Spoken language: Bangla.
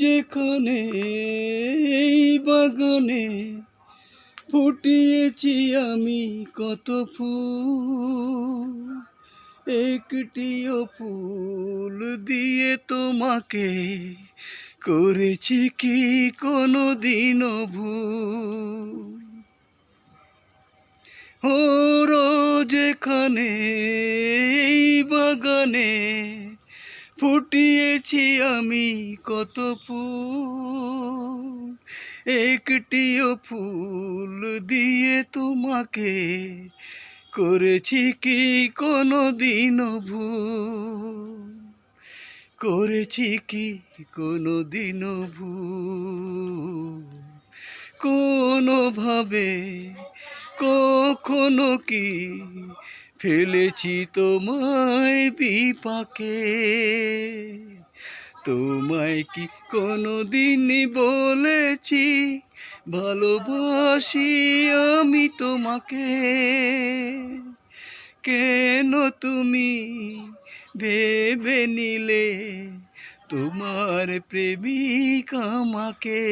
যেখানে এই বাগানে ফুটিয়েছি আমি কত ফুল, একটিও ফুল দিয়ে তোমাকে করেছি কি কোনো দিনও ভুল। ও যেখানে এই বাগানে ফুটিয়েছি আমি কত ফুল, একটিও ফুল দিয়ে তোমাকে করেছি কি কোনো দিনও ভুল, করেছি কি কোনো দিনও ভুল। কোনোভাবে কখনো কি ফেলেছি তোমায় বিপাকে, তোমায় কি কোনো দিন বলেছি ভালোবাসি আমি তোমাকে? কেন তুমি ভেবে নিলে তোমার প্রেমিক আমাকে?